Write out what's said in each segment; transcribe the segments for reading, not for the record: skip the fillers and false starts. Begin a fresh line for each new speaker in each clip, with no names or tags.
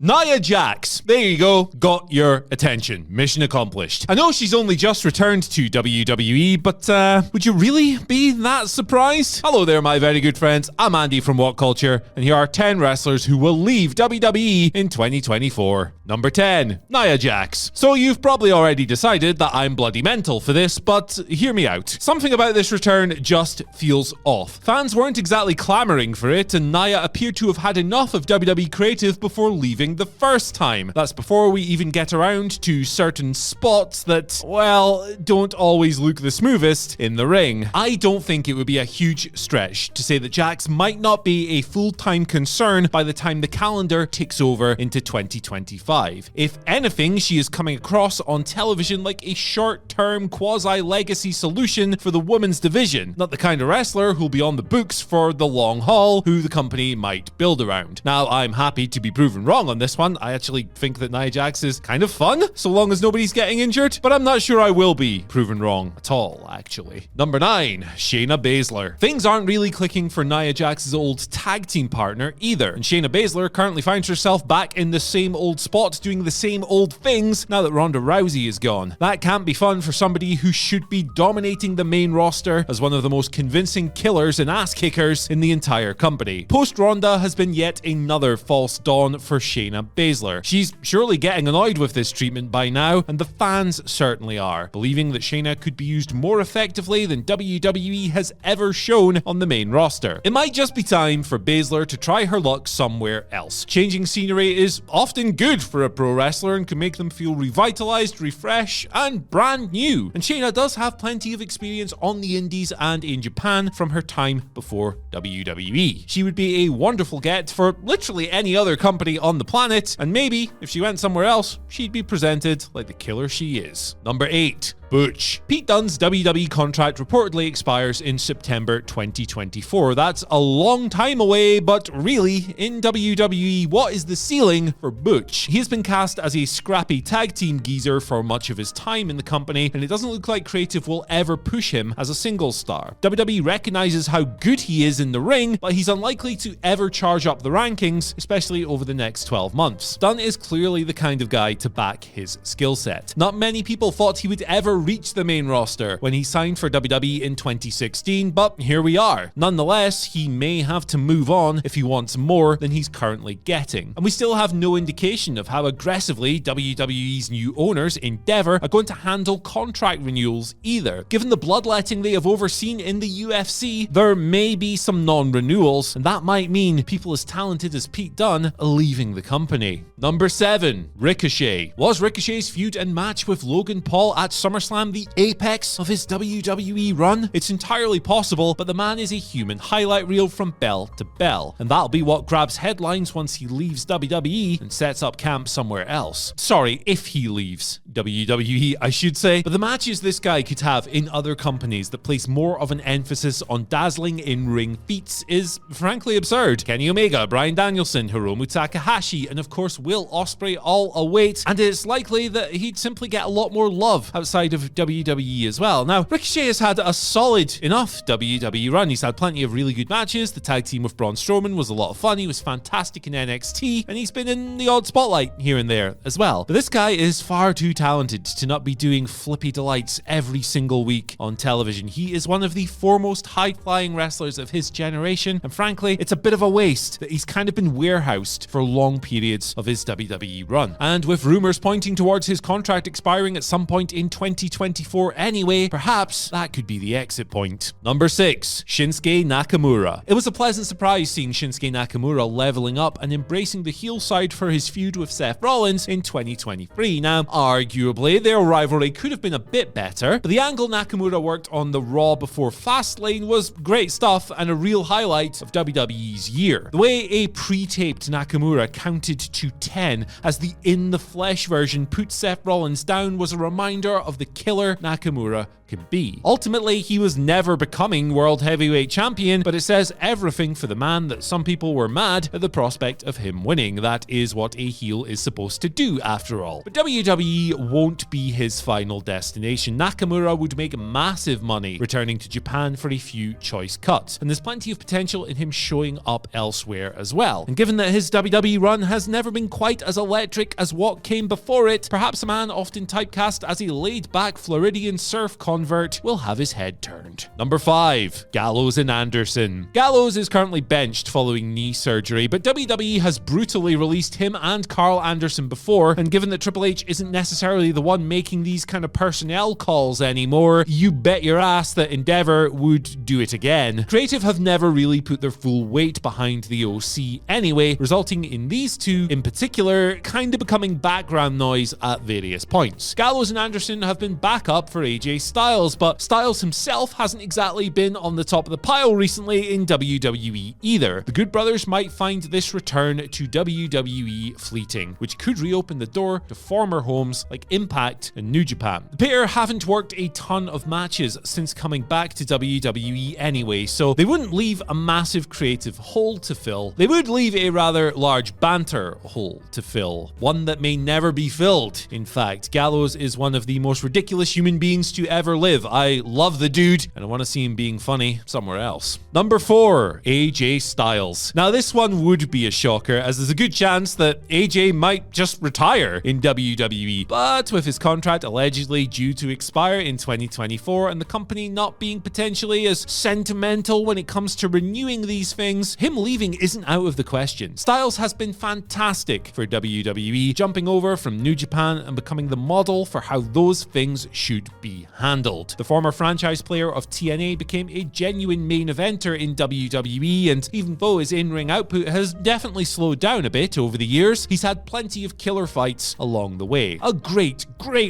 Nia Jax, there you go, got your attention. Mission accomplished. I know she's only just returned to WWE, but would you really be that surprised? Hello there, my very good friends. I'm Andy from What Culture, and here are 10 wrestlers who will leave WWE in 2024. Number 10, Nia Jax. So you've probably already decided that I'm bloody mental for this, but hear me out. Something about this return just feels off. Fans weren't exactly clamoring for it, and Nia appeared to have had enough of WWE creative before leaving the first time. That's before we even get around to certain spots that, well, don't always look the smoothest in the ring. I don't think it would be a huge stretch to say that Jax might not be a full-time concern by the time the calendar ticks over into 2025. If anything, she is coming across on television like a short-term quasi-legacy solution for the women's division, not the kind of wrestler who'll be on the books for the long haul, who the company might build around. Now, I'm happy to be proven wrong on this one. I actually think that Nia Jax is kind of fun, so long as nobody's getting injured, but I'm not sure I will be proven wrong at all, actually. Number 9, Shayna Baszler. Things aren't really clicking for Nia Jax's old tag team partner either, and Shayna Baszler currently finds herself back in the same old spot doing the same old things now that Ronda Rousey is gone. That can't be fun for somebody who should be dominating the main roster as one of the most convincing killers and ass kickers in the entire company. Post Ronda has been yet another false dawn for Shayna Baszler. She's surely getting annoyed with this treatment by now, and the fans certainly are, believing that Shayna could be used more effectively than WWE has ever shown on the main roster. It might just be time for Baszler to try her luck somewhere else. Changing scenery is often good for a pro wrestler and can make them feel revitalized, refreshed, and brand new. And Shayna does have plenty of experience on the indies and in Japan from her time before WWE. She would be a wonderful get for literally any other company on the planet, and maybe if she went somewhere else, she'd be presented like the killer she is. Number 8, Butch. Pete Dunne's WWE contract reportedly expires in September 2024. That's a long time away, but really, in WWE, what is the ceiling for Butch? He has been cast as a scrappy tag team geezer for much of his time in the company, and it doesn't look like creative will ever push him as a singles star. WWE recognizes how good he is in the ring, but he's unlikely to ever charge up the rankings, especially over the next 12 months. Dunne is clearly the kind of guy to back his skill set. Not many people thought he would ever reach the main roster when he signed for WWE in 2016, but here we are. Nonetheless, he may have to move on if he wants more than he's currently getting. And we still have no indication of how aggressively WWE's new owners, Endeavor, are going to handle contract renewals either. Given the bloodletting they have overseen in the UFC, there may be some non-renewals, and that might mean people as talented as Pete Dunne are leaving the company. Number 7, Ricochet. Was Ricochet's feud and match with Logan Paul at SummerSlam the apex of his WWE run? It's entirely possible, but the man is a human highlight reel from bell to bell, and that'll be what grabs headlines once he leaves WWE and sets up camp somewhere else. Sorry, if he leaves WWE, I should say. But the matches this guy could have in other companies that place more of an emphasis on dazzling in-ring feats is frankly absurd. Kenny Omega, Bryan Danielson, Hiromu Takahashi, and of course Will Ospreay all await, and it's likely that he'd simply get a lot more love outside of WWE as well. Now, Ricochet has had a solid enough WWE run. He's had plenty of really good matches. The tag team with Braun Strowman was a lot of fun. He was fantastic in NXT, and he's been in the odd spotlight here and there as well. But this guy is far too talented to not be doing flippy delights every single week on television. He is one of the foremost high-flying wrestlers of his generation, and frankly, it's a bit of a waste that he's kind of been warehoused for long periods of his WWE run. And with rumors pointing towards his contract expiring at some point in 2024 anyway, perhaps that could be the exit point. Number 6, Shinsuke Nakamura. It was a pleasant surprise seeing Shinsuke Nakamura leveling up and embracing the heel side for his feud with Seth Rollins in 2023. Now, arguably, their rivalry could have been a bit better, but the angle Nakamura worked on the Raw before Fastlane was great stuff and a real highlight of WWE's year. The way a pre-taped Nakamura counted to 10 as the in-the-flesh version put Seth Rollins down was a reminder of the killer Nakamura can be. Ultimately, he was never becoming World Heavyweight Champion, but it says everything for the man that some people were mad at the prospect of him winning. That is what a heel is supposed to do, after all. But WWE won't be his final destination. Nakamura would make massive money returning to Japan for a few choice cuts, and there's plenty of potential in him showing up elsewhere as well. And given that his WWE run has never been quite as electric as what came before it, perhaps a man often typecast as a laid-back Floridian surf convert will have his head turned. Number 5. Gallows and Anderson. Gallows is currently benched following knee surgery, but WWE has brutally released him and Carl Anderson before, and given that Triple H isn't necessarily the one making these kind of personnel calls anymore, you bet your ass that Endeavor would do it again. Creative have never really put their full weight behind the OC anyway, resulting in these two in particular kind of becoming background noise at various points. Gallows and Anderson have been backup for AJ Styles, but Styles himself hasn't exactly been on the top of the pile recently in WWE either. The Good Brothers might find this return to WWE fleeting, which could reopen the door to former homes like Impact and New Japan. The pair haven't worked a ton of matches since coming back to WWE anyway, so they wouldn't leave a massive creative hole to fill. They would leave a rather large banter hole to fill, one that may never be filled. In fact, Gallows is one of the most ridiculous human beings to ever live. I love the dude, and I want to see him being funny somewhere else. Number 4. AJ Styles. Now this one would be a shocker, as there's a good chance that AJ might just retire in WWE, but with his contract allegedly due to expire in 2024 and the company not being potentially as sentimental when it comes to renewing these things, him leaving isn't out of the question. Styles has been fantastic for WWE, jumping over from New Japan and becoming the model for how those things should be handled. The former franchise player of TNA became a genuine main eventer in WWE, and even though his in-ring output has definitely slowed down a bit over the years, he's had plenty of killer fights along the way. A great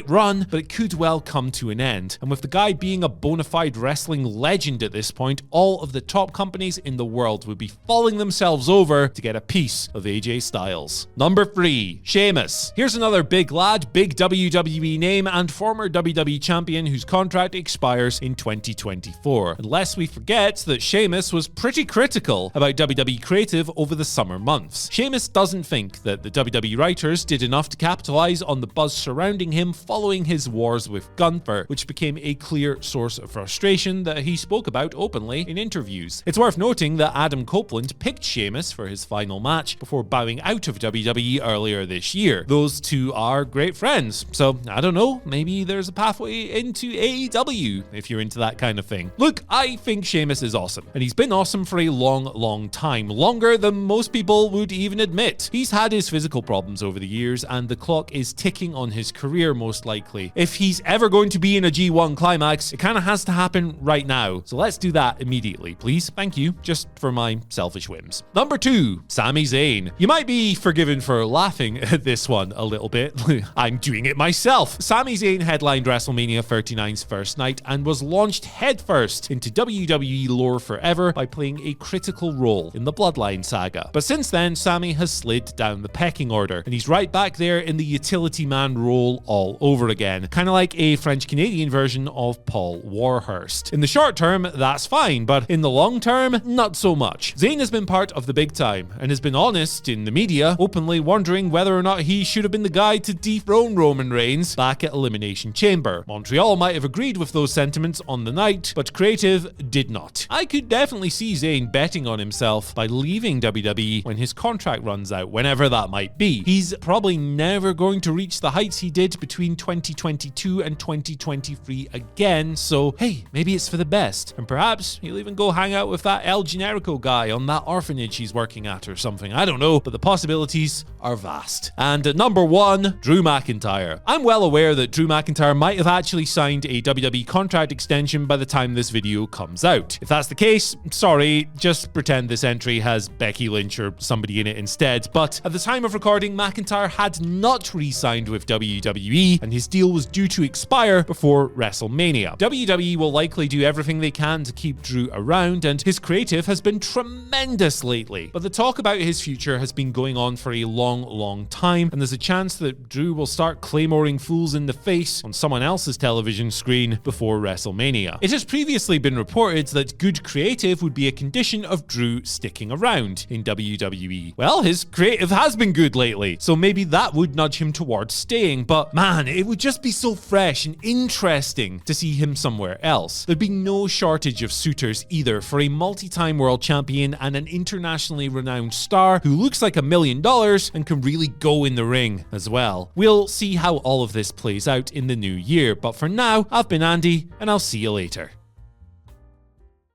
run, but it could well come to an end. And with the guy being a bona fide wrestling legend at this point, all of the top companies in the world would be falling themselves over to get a piece of AJ Styles. Number 3. Sheamus. Here's another big lad, big WWE name, and former WWE champion whose contract expires in 2024. Unless we forget that Sheamus was pretty critical about WWE creative over the summer months. Sheamus doesn't think that the WWE writers did enough to capitalize on the buzz surrounding him following his wars with Gunther, which became a clear source of frustration that he spoke about openly in interviews. It's worth noting that Adam Copeland picked Sheamus for his final match before bowing out of WWE earlier this year. Those two are great friends, so I don't know, maybe there's a pathway into AEW if you're into that kind of thing. Look, I think Sheamus is awesome, and he's been awesome for a long time, longer than most people would even admit. He's had his physical problems over the years, and the clock is ticking on his career most likely. If he's ever going to be in a G1 climax, it kind of has to happen right now. So let's do that immediately, please. Thank you, just for my selfish whims. Number 2, Sami Zayn. You might be forgiven for laughing at this one a little bit. I'm doing it myself. Sami Zayn headlined WrestleMania 39's first night and was launched headfirst into WWE lore forever by playing a critical role in the Bloodline saga. But since then, Sami has slid down the pecking order, and he's right back there in the utility man role all over again, kind of like a French-Canadian version of Paul Warhurst. In the short term, that's fine, but in the long term, not so much. Zayn has been part of the big time, and has been honest in the media, openly wondering whether or not he should have been the guy to dethrone Roman Reigns back at Elimination Chamber. Montreal might have agreed with those sentiments on the night, but creative did not. I could definitely see Zayn betting on himself by leaving WWE when his contract runs out, whenever that might be. He's probably never going to reach the heights he did between 2022 and 2023 again, so hey, maybe it's for the best. And perhaps he'll even go hang out with that El Generico guy on that orphanage he's working at or something. I don't know, but the possibilities are vast. And at number 1, Drew McIntyre. I'm well aware that Drew McIntyre might have actually signed a WWE contract extension by the time this video comes out. If that's the case, sorry, just pretend this entry has Becky Lynch or somebody in it instead. But at the time of recording, McIntyre had not re-signed with WWE, and his deal was due to expire before WrestleMania. WWE will likely do everything they can to keep Drew around, and his creative has been tremendous lately. But the talk about his future has been going on for a long time, and there's a chance that Drew will start claymoring fools in the face on someone else's television screen screen before WrestleMania. It has previously been reported that good creative would be a condition of Drew sticking around in WWE. Well, his creative has been good lately, so maybe that would nudge him towards staying, but man, it would just be so fresh and interesting to see him somewhere else. There'd be no shortage of suitors either for a multi-time world champion and an internationally renowned star who looks like $1 million and can really go in the ring as well. We'll see how all of this plays out in the new year, but for now, I've been Andy, and I'll see you later.